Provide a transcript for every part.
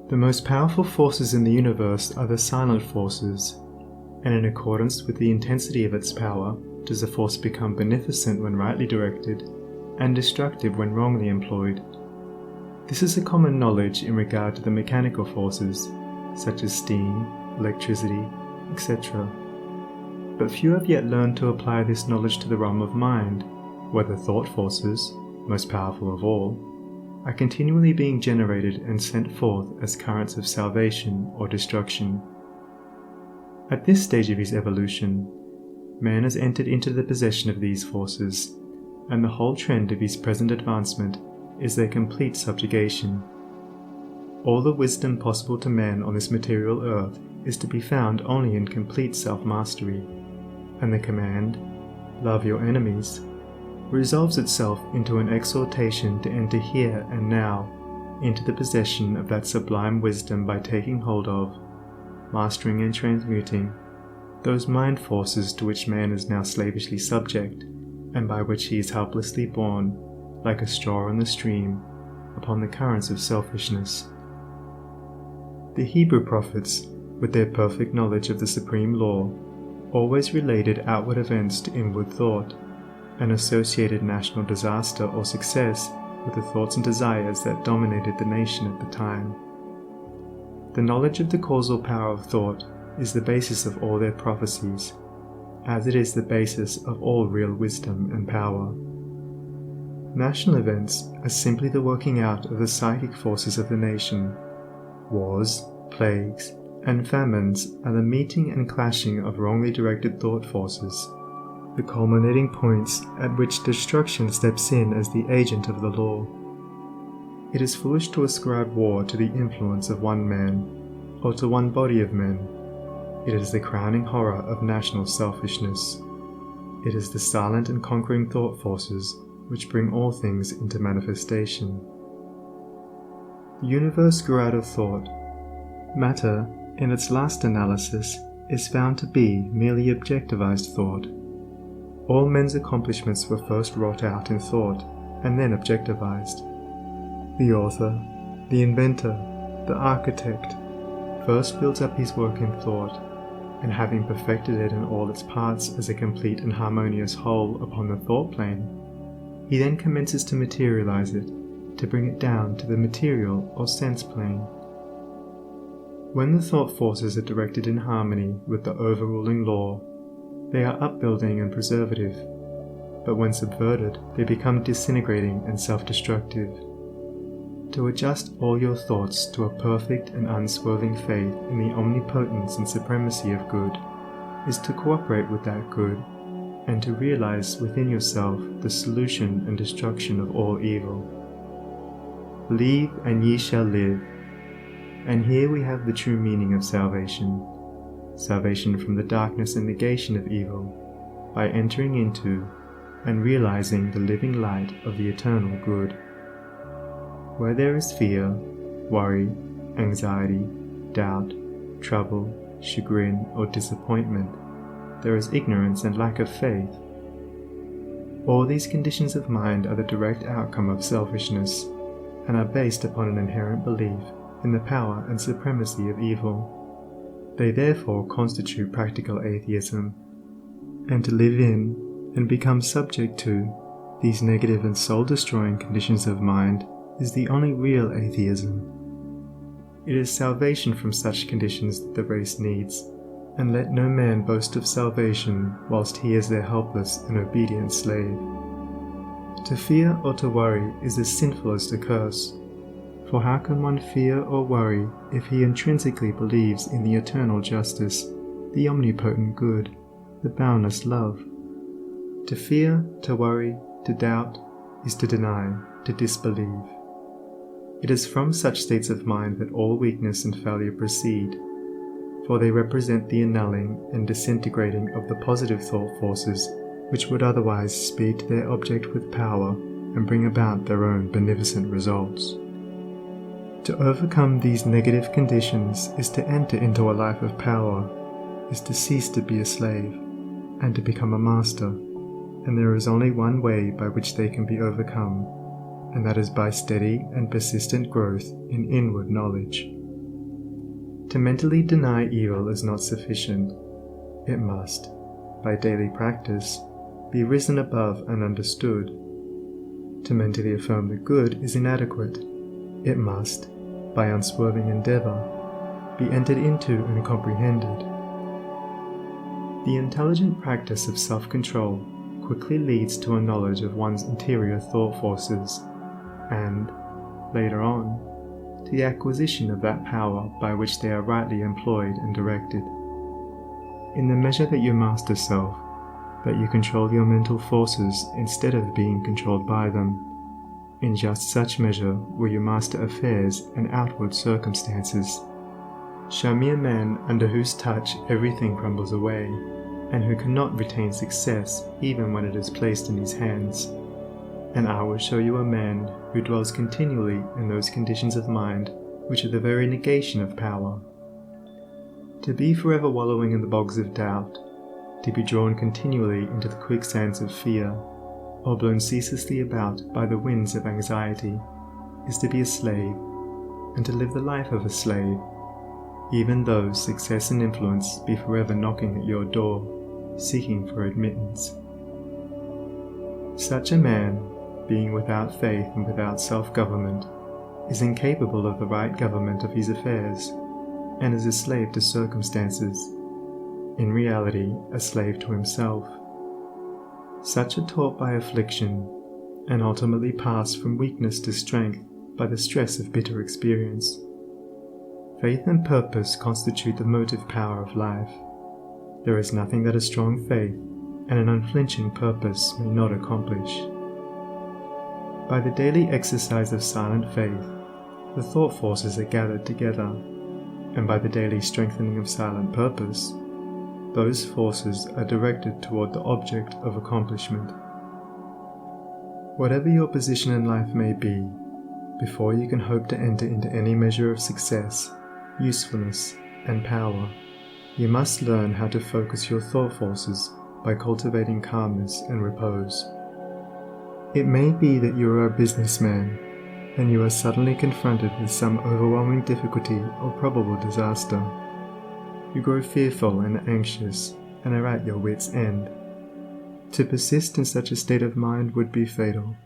The most powerful forces in the universe are the silent forces, and in accordance with the intensity of its power, does the force become beneficent when rightly directed, and destructive when wrongly employed. This is a common knowledge in regard to the mechanical forces, such as steam, electricity, etc. But few have yet learned to apply this knowledge to the realm of mind, where the thought forces, most powerful of all, are continually being generated and sent forth as currents of salvation or destruction. At this stage of his evolution, man has entered into the possession of these forces, and the whole trend of his present advancement is their complete subjugation. All the wisdom possible to man on this material earth is to be found only in complete self-mastery, and the command, "Love your enemies," resolves itself into an exhortation to enter here and now into the possession of that sublime wisdom by taking hold of, mastering and transmuting, those mind forces to which man is now slavishly subject, and by which he is helplessly borne, like a straw in the stream, upon the currents of selfishness. The Hebrew prophets, with their perfect knowledge of the supreme law, always related outward events to inward thought, and associated national disaster or success with the thoughts and desires that dominated the nation at the time. The knowledge of the causal power of thought is the basis of all their prophecies, as it is the basis of all real wisdom and power. National events are simply the working out of the psychic forces of the nation. Wars, plagues, and famines are the meeting and clashing of wrongly directed thought forces, the culminating points at which destruction steps in as the agent of the law. It is foolish to ascribe war to the influence of one man, or to one body of men. It is the crowning horror of national selfishness. It is the silent and conquering thought forces which bring all things into manifestation. The universe grew out of thought. Matter, in its last analysis, is found to be merely objectivized thought. All men's accomplishments were first wrought out in thought, and then objectivized. The author, the inventor, the architect, first builds up his work in thought, and having perfected it in all its parts as a complete and harmonious whole upon the thought plane, he then commences to materialize it, to bring it down to the material or sense plane. When the thought forces are directed in harmony with the overruling law, they are upbuilding and preservative, but when subverted, they become disintegrating and self-destructive. To adjust all your thoughts to a perfect and unswerving faith in the omnipotence and supremacy of good is to cooperate with that good, and to realize within yourself the solution and destruction of all evil. Believe and ye shall live. And here we have the true meaning of salvation. Salvation from the darkness and negation of evil, by entering into and realizing the living light of the eternal good. Where there is fear, worry, anxiety, doubt, trouble, chagrin, or disappointment, there is ignorance and lack of faith. All these conditions of mind are the direct outcome of selfishness, and are based upon an inherent belief in the power and supremacy of evil. They therefore constitute practical atheism, and to live in and become subject to these negative and soul-destroying conditions of mind is the only real atheism. It is salvation from such conditions that the race needs, and let no man boast of salvation whilst he is their helpless and obedient slave. To fear or to worry is as sinful as to curse. For how can one fear or worry if he intrinsically believes in the eternal justice, the omnipotent good, the boundless love? To fear, to worry, to doubt, is to deny, to disbelieve. It is from such states of mind that all weakness and failure proceed, for they represent the annulling and disintegrating of the positive thought forces which would otherwise speed to their object with power and bring about their own beneficent results. To overcome these negative conditions is to enter into a life of power, is to cease to be a slave, and to become a master, and there is only one way by which they can be overcome, and that is by steady and persistent growth in inward knowledge. To mentally deny evil is not sufficient. It must, by daily practice, be risen above and understood. To mentally affirm the good is inadequate. It must, by unswerving endeavor, be entered into and comprehended. The intelligent practice of self-control quickly leads to a knowledge of one's interior thought forces, and, later on, to the acquisition of that power by which they are rightly employed and directed. In the measure that you master self, that you control your mental forces instead of being controlled by them, in just such measure will you master affairs and outward circumstances. Show me a man under whose touch everything crumbles away, and who cannot retain success even when it is placed in his hands, and I will show you a man who dwells continually in those conditions of mind which are the very negation of power. To be forever wallowing in the bogs of doubt, to be drawn continually into the quicksands of fear, or blown ceaselessly about by the winds of anxiety, is to be a slave, and to live the life of a slave, even though success and influence be forever knocking at your door, seeking for admittance. Such a man, being without faith and without self-government, is incapable of the right government of his affairs, and is a slave to circumstances, in reality a slave to himself. Such are taught by affliction, and ultimately pass from weakness to strength by the stress of bitter experience. Faith and purpose constitute the motive power of life. There is nothing that a strong faith and an unflinching purpose may not accomplish. By the daily exercise of silent faith, the thought forces are gathered together, and by the daily strengthening of silent purpose, those forces are directed toward the object of accomplishment. Whatever your position in life may be, before you can hope to enter into any measure of success, usefulness, and power, you must learn how to focus your thought forces by cultivating calmness and repose. It may be that you are a businessman, and you are suddenly confronted with some overwhelming difficulty or probable disaster. You grow fearful and anxious, and are at your wit's end. To persist in such a state of mind would be fatal,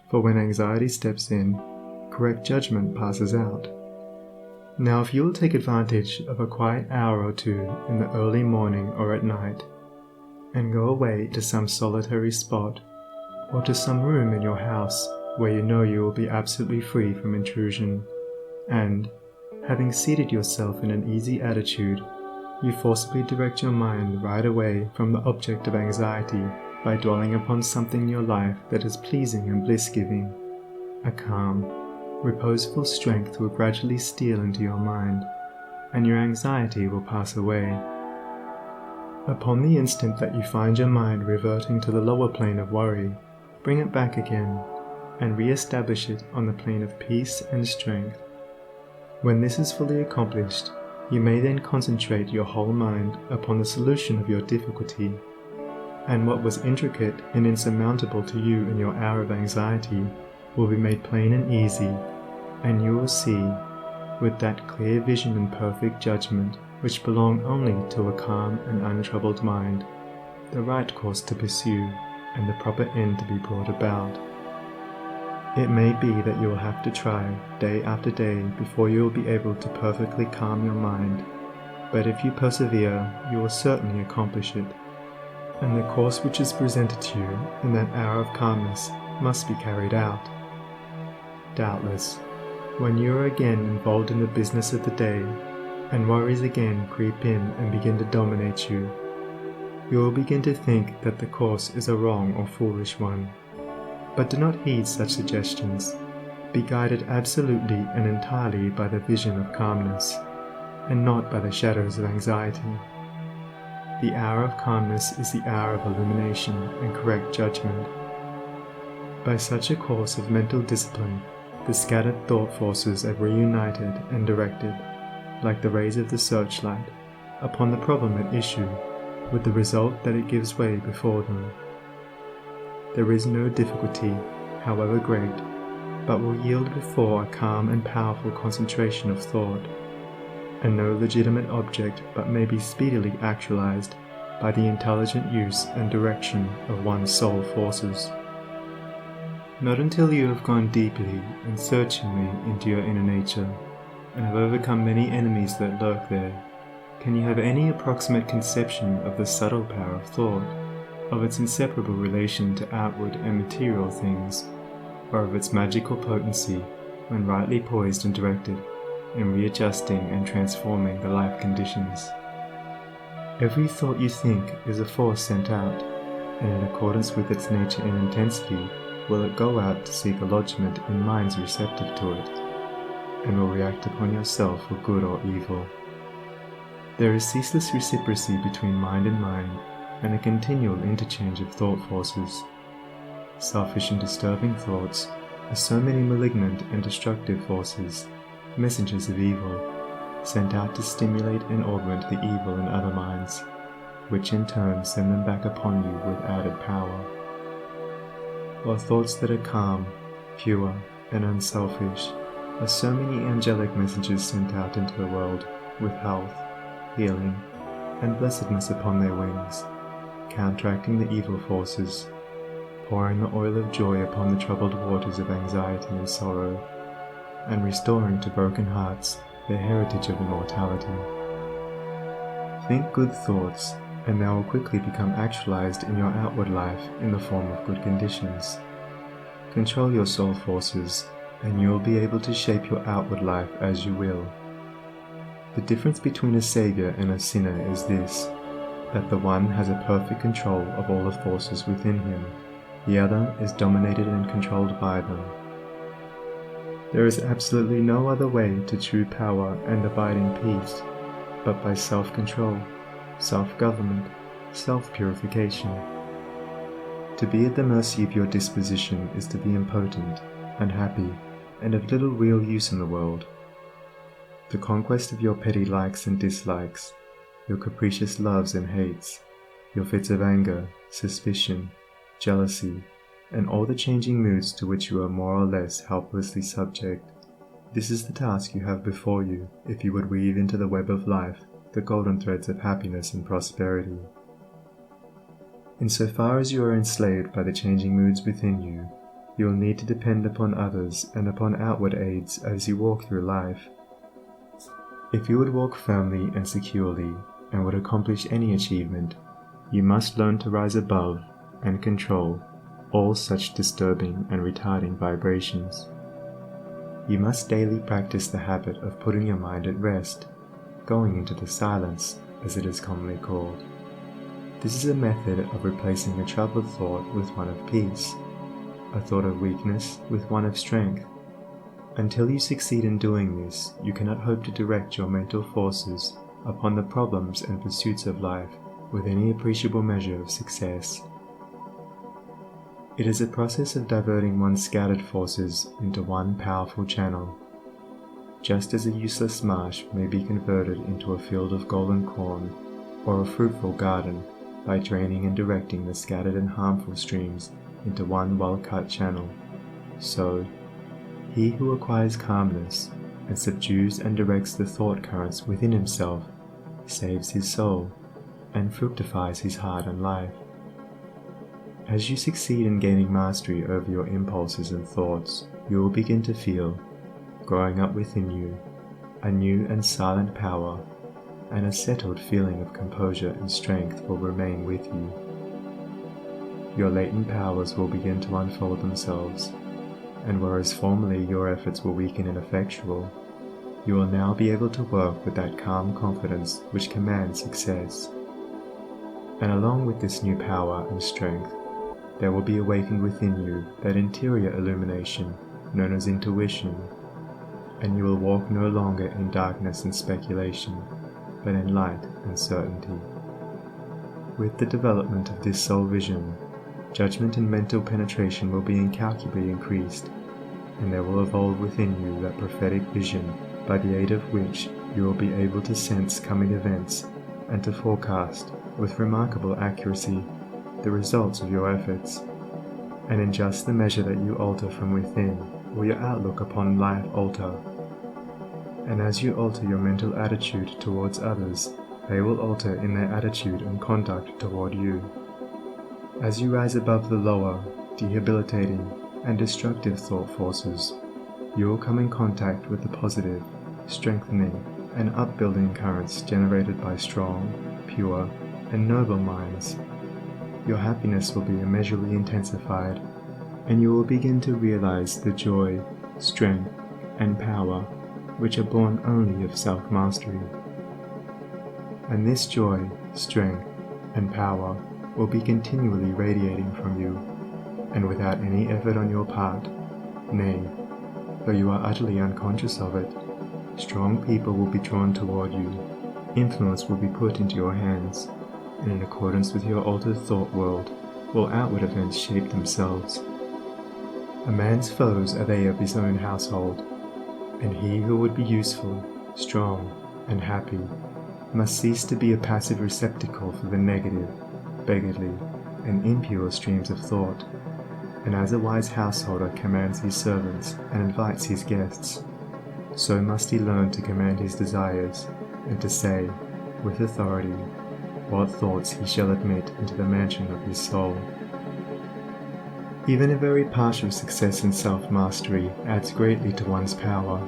for when anxiety steps in, correct judgment passes out. Now if you will take advantage of a quiet hour or two in the early morning or at night, and go away to some solitary spot, or to some room in your house where you know you will be absolutely free from intrusion, and, having seated yourself in an easy attitude, you forcibly direct your mind right away from the object of anxiety by dwelling upon something in your life that is pleasing and bliss-giving, a calm, reposeful strength will gradually steal into your mind, and your anxiety will pass away. Upon the instant that you find your mind reverting to the lower plane of worry, bring it back again, and re-establish it on the plane of peace and strength. When this is fully accomplished, you may then concentrate your whole mind upon the solution of your difficulty, and what was intricate and insurmountable to you in your hour of anxiety will be made plain and easy, and you will see, with that clear vision and perfect judgment which belong only to a calm and untroubled mind, the right course to pursue and the proper end to be brought about. It may be that you will have to try day after day before you will be able to perfectly calm your mind, but if you persevere, you will certainly accomplish it, and the course which is presented to you in that hour of calmness must be carried out. Doubtless, when you are again involved in the business of the day, and worries again creep in and begin to dominate you, you will begin to think that the course is a wrong or foolish one. But do not heed such suggestions. Be guided absolutely and entirely by the vision of calmness, and not by the shadows of anxiety. The hour of calmness is the hour of illumination and correct judgment. By such a course of mental discipline, the scattered thought forces are reunited and directed, like the rays of the searchlight, upon the problem at issue, with the result that it gives way before them. There is no difficulty, however great, but will yield before a calm and powerful concentration of thought. and no legitimate object but may be speedily actualized by the intelligent use and direction of one's soul forces. Not until you have gone deeply and searchingly into your inner nature and have overcome many enemies that lurk there, can you have any approximate conception of the subtle power of thought, of its inseparable relation to outward and material things, or of its magical potency when rightly poised and directed in readjusting and transforming the life conditions. Every thought you think is a force sent out, and in accordance with its nature and intensity will it go out to seek a lodgment in minds receptive to it, and will react upon yourself for good or evil. There is ceaseless reciprocity between mind and mind, and a continual interchange of thought forces. Selfish and disturbing thoughts are so many malignant and destructive forces, messengers of evil, sent out to stimulate and augment the evil in other minds, which in turn send them back upon you with added power. While thoughts that are calm, pure, and unselfish are so many angelic messages sent out into the world with health, healing, and blessedness upon their wings, counteracting the evil forces, pouring the oil of joy upon the troubled waters of anxiety and sorrow, and restoring to broken hearts their heritage of immortality. Think good thoughts, and they will quickly become actualized in your outward life in the form of good conditions. Control your soul forces, and you will be able to shape your outward life as you will. The difference between a savior and a sinner is this, that the one has a perfect control of all the forces within him, the other is dominated and controlled by them. There is absolutely no other way to true power and abiding peace, but by self-control, self-government, self-purification. To be at the mercy of your disposition is to be impotent, unhappy, and of little real use in the world. The conquest of your petty likes and dislikes, your capricious loves and hates, your fits of anger, suspicion, jealousy, and all the changing moods to which you are more or less helplessly subject. This is the task you have before you if you would weave into the web of life the golden threads of happiness and prosperity. Insofar as you are enslaved by the changing moods within you, you will need to depend upon others and upon outward aids as you walk through life. If you would walk firmly and securely and would accomplish any achievement, you must learn to rise above and control all such disturbing and retarding vibrations. You must daily practice the habit of putting your mind at rest, going into the silence, as it is commonly called. This is a method of replacing a troubled thought with one of peace, a thought of weakness with one of strength. Until you succeed in doing this, you cannot hope to direct your mental forces upon the problems and pursuits of life with any appreciable measure of success. It is a process of diverting one's scattered forces into one powerful channel. Just as a useless marsh may be converted into a field of golden corn, or a fruitful garden, by draining and directing the scattered and harmful streams into one well-cut channel, so he who acquires calmness and subdues and directs the thought currents within himself saves his soul and fructifies his heart and life. As you succeed in gaining mastery over your impulses and thoughts, you will begin to feel, growing up within you, a new and silent power, and a settled feeling of composure and strength will remain with you. Your latent powers will begin to unfold themselves, and whereas formerly your efforts were weak and ineffectual, you will now be able to work with that calm confidence which commands success. And along with this new power and strength, there will be awakened within you that interior illumination known as intuition, and you will walk no longer in darkness and speculation, but in light and certainty. With the development of this soul vision, judgment and mental penetration will be incalculably increased, and there will evolve within you that prophetic vision by the aid of which you will be able to sense coming events and to forecast, with remarkable accuracy, the results of your efforts. And in just the measure that you alter from within, will your outlook upon life alter. and as you alter your mental attitude towards others, they will alter in their attitude and conduct toward you. As you rise above the lower, debilitating, and destructive thought forces, you will come in contact with the positive, strengthening, and upbuilding currents generated by strong, pure, and noble minds. Your happiness will be immeasurably intensified, and you will begin to realize the joy, strength, and power which are born only of self-mastery. And this joy, strength, and power will be continually radiating from you, and without any effort on your part, nay, though you are utterly unconscious of it, strong people will be drawn toward you, influence will be put into your hands, and in accordance with your altered thought world, will outward events shape themselves. A man's foes are they of his own household, and he who would be useful, strong, and happy must cease to be a passive receptacle for the negative, beggarly, and impure streams of thought, and as a wise householder commands his servants and invites his guests, so must he learn to command his desires, and to say, with authority, what thoughts he shall admit into the mansion of his soul. Even a very partial success in self-mastery adds greatly to one's power,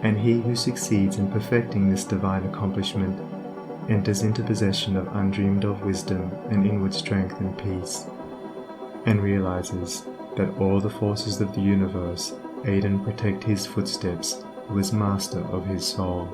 and he who succeeds in perfecting this divine accomplishment enters into possession of undreamed-of wisdom and inward strength and peace, and realizes that all the forces of the universe aid and protect his footsteps who is master of his soul.